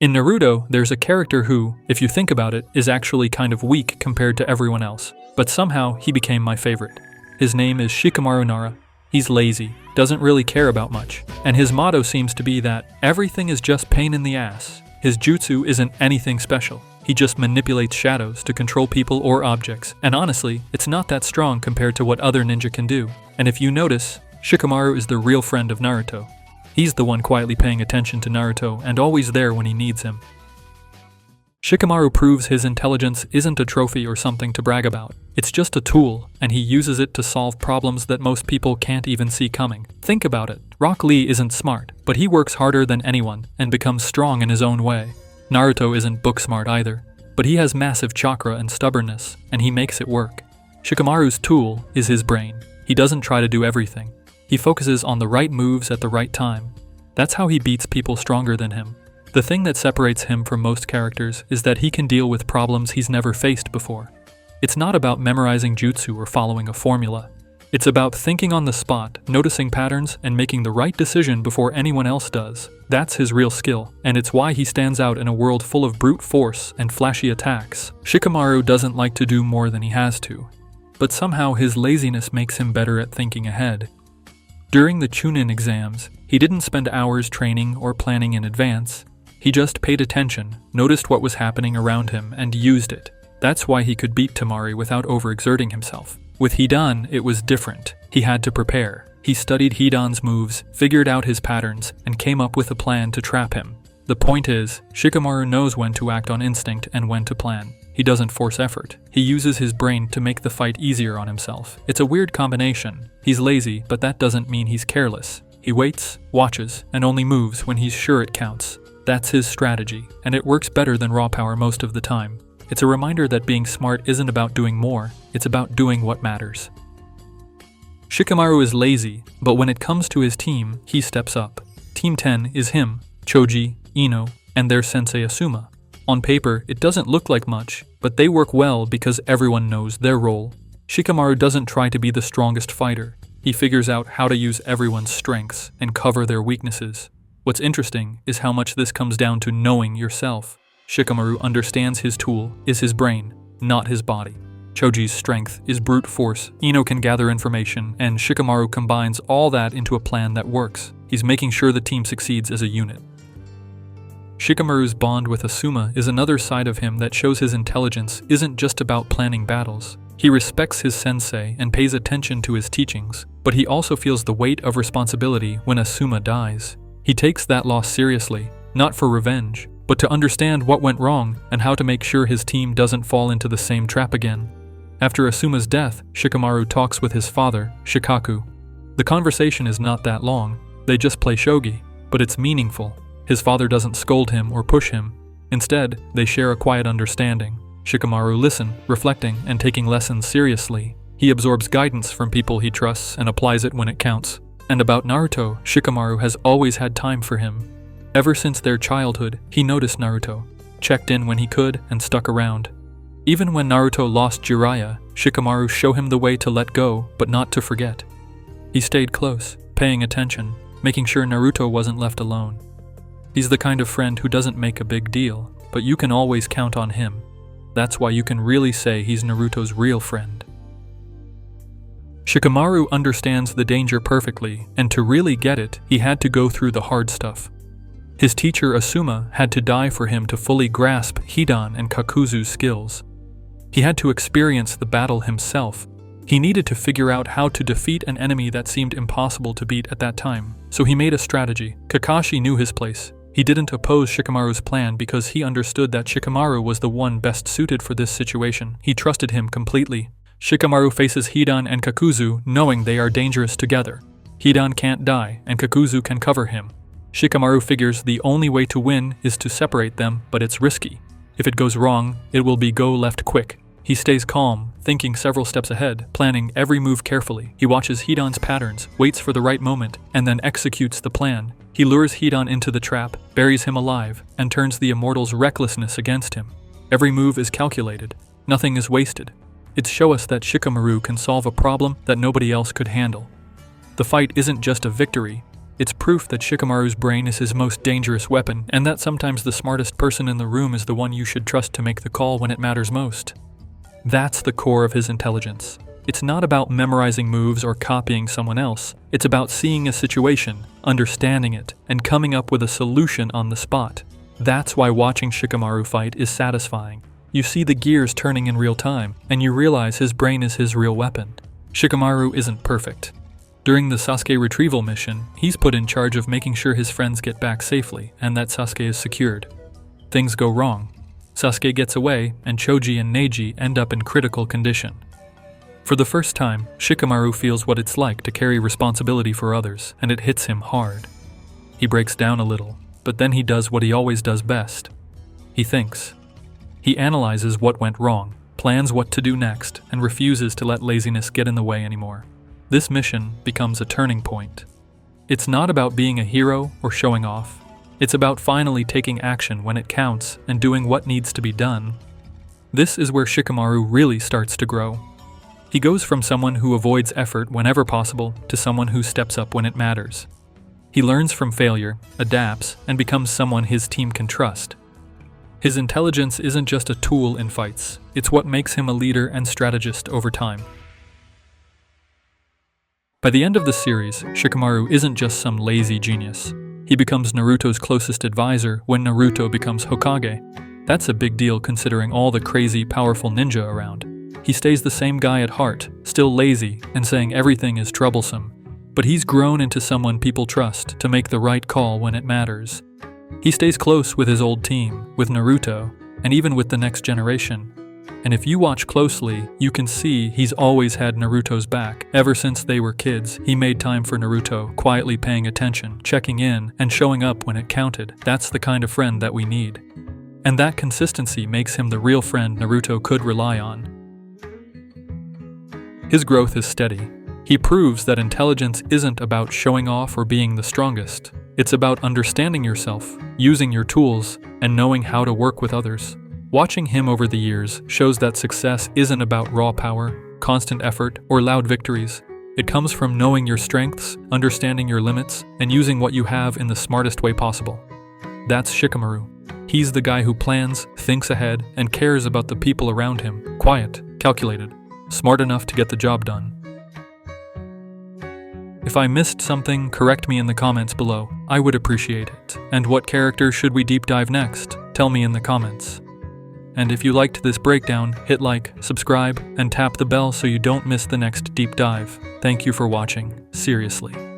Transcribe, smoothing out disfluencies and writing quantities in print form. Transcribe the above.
In Naruto, there's a character who, if you think about it, is actually kind of weak compared to everyone else. But somehow, he became my favorite. His name is Shikamaru Nara. He's lazy, doesn't really care about much, and his motto seems to be that everything is just pain in the ass. His jutsu isn't anything special. He just manipulates shadows to control people or objects, and honestly, it's not that strong compared to what other ninja can do. And if you notice, Shikamaru is the real friend of Naruto. He's the one quietly paying attention to Naruto and always there when he needs him. Shikamaru proves his intelligence isn't a trophy or something to brag about. It's just a tool, and he uses it to solve problems that most people can't even see coming. Think about it. Rock Lee isn't smart, but he works harder than anyone and becomes strong in his own way. Naruto isn't book smart either, but he has massive chakra and stubbornness, and he makes it work. Shikamaru's tool is his brain. He doesn't try to do everything. He focuses on the right moves at the right time. That's how he beats people stronger than him. The thing that separates him from most characters is that he can deal with problems he's never faced before. It's not about memorizing jutsu or following a formula. It's about thinking on the spot, noticing patterns, and making the right decision before anyone else does. That's his real skill, and it's why he stands out in a world full of brute force and flashy attacks. Shikamaru doesn't like to do more than he has to, but somehow his laziness makes him better at thinking ahead. During the Chunin Exams, he didn't spend hours training or planning in advance. He just paid attention, noticed what was happening around him, and used it. That's why he could beat Temari without overexerting himself. With Hidan, it was different. He had to prepare. He studied Hidan's moves, figured out his patterns, and came up with a plan to trap him. The point is, Shikamaru knows when to act on instinct and when to plan. He doesn't force effort. He uses his brain to make the fight easier on himself. It's a weird combination. He's lazy, but that doesn't mean he's careless. He waits, watches, and only moves when he's sure it counts. That's his strategy, and it works better than raw power most of the time. It's a reminder that being smart isn't about doing more, it's about doing what matters. Shikamaru is lazy, but when it comes to his team, he steps up. Team 10 is him, Choji, Ino, and their sensei Asuma. On paper, it doesn't look like much, but they work well because everyone knows their role. Shikamaru doesn't try to be the strongest fighter. He figures out how to use everyone's strengths and cover their weaknesses. What's interesting is how much this comes down to knowing yourself. Shikamaru understands his tool is his brain, not his body. Choji's strength is brute force. Ino can gather information, and Shikamaru combines all that into a plan that works. He's making sure the team succeeds as a unit. Shikamaru's bond with Asuma is another side of him that shows his intelligence isn't just about planning battles. He respects his sensei and pays attention to his teachings, but he also feels the weight of responsibility when Asuma dies. He takes that loss seriously, not for revenge, but to understand what went wrong and how to make sure his team doesn't fall into the same trap again. After Asuma's death, Shikamaru talks with his father, Shikaku. The conversation is not that long. They just play shogi, but it's meaningful. His father doesn't scold him or push him. Instead, they share a quiet understanding. Shikamaru listens, reflecting and taking lessons seriously. He absorbs guidance from people he trusts and applies it when it counts. And about Naruto, Shikamaru has always had time for him. Ever since their childhood, he noticed Naruto, checked in when he could, and stuck around. Even when Naruto lost Jiraiya, Shikamaru showed him the way to let go, but not to forget. He stayed close, paying attention, making sure Naruto wasn't left alone. He's the kind of friend who doesn't make a big deal, but you can always count on him. That's why you can really say he's Naruto's real friend. Shikamaru understands the danger perfectly, and to really get it, he had to go through the hard stuff. His teacher Asuma had to die for him to fully grasp Hidan and Kakuzu's skills. He had to experience the battle himself. He needed to figure out how to defeat an enemy that seemed impossible to beat at that time, so he made a strategy. Kakashi knew his place. He didn't oppose Shikamaru's plan because he understood that Shikamaru was the one best suited for this situation. He trusted him completely. Shikamaru faces Hidan and Kakuzu knowing they are dangerous together. Hidan can't die, and Kakuzu can cover him. Shikamaru figures the only way to win is to separate them, but it's risky. If it goes wrong, it will be go left quick. He stays calm, thinking several steps ahead, planning every move carefully. He watches Hidan's patterns, waits for the right moment, and then executes the plan. He lures Hidan into the trap, buries him alive, and turns the immortal's recklessness against him. Every move is calculated. Nothing is wasted. It shows us that Shikamaru can solve a problem that nobody else could handle. The fight isn't just a victory, It's proof that Shikamaru's brain is his most dangerous weapon, and that sometimes the smartest person in the room is the one you should trust to make the call when it matters most. That's the core of his intelligence. It's not about memorizing moves or copying someone else. It's about seeing a situation, understanding it, and coming up with a solution on the spot. That's why watching Shikamaru fight is satisfying. You see the gears turning in real time, and you realize his brain is his real weapon. Shikamaru isn't perfect. During the Sasuke retrieval mission, he's put in charge of making sure his friends get back safely and that Sasuke is secured. Things go wrong. Sasuke gets away, and Choji and Neji end up in critical condition. For the first time, Shikamaru feels what it's like to carry responsibility for others, and it hits him hard. He breaks down a little, but then he does what he always does best. He thinks. He analyzes what went wrong, plans what to do next, and refuses to let laziness get in the way anymore. This mission becomes a turning point. It's not about being a hero or showing off. It's about finally taking action when it counts and doing what needs to be done. This is where Shikamaru really starts to grow. He goes from someone who avoids effort whenever possible to someone who steps up when it matters. He learns from failure, adapts, and becomes someone his team can trust. His intelligence isn't just a tool in fights, it's what makes him a leader and strategist over time. By the end of the series, Shikamaru isn't just some lazy genius. He becomes Naruto's closest advisor when Naruto becomes Hokage. That's a big deal considering all the crazy, powerful ninja around. He stays the same guy at heart, still lazy, and saying everything is troublesome. But he's grown into someone people trust to make the right call when it matters. He stays close with his old team, with Naruto, and even with the next generation. And if you watch closely, you can see he's always had Naruto's back. Ever since they were kids, he made time for Naruto, quietly paying attention, checking in, and showing up when it counted. That's the kind of friend that we need. And that consistency makes him the real friend Naruto could rely on. His growth is steady. He proves that intelligence isn't about showing off or being the strongest. It's about understanding yourself, using your tools, and knowing how to work with others. Watching him over the years shows that success isn't about raw power, constant effort, or loud victories. It comes from knowing your strengths, understanding your limits, and using what you have in the smartest way possible. That's Shikamaru. He's the guy who plans, thinks ahead, and cares about the people around him. Quiet, calculated, smart enough to get the job done. If I missed something, correct me in the comments below. I would appreciate it. And what character should we deep dive next? Tell me in the comments. And if you liked this breakdown, hit like, subscribe, and tap the bell so you don't miss the next deep dive. Thank you for watching. Seriously.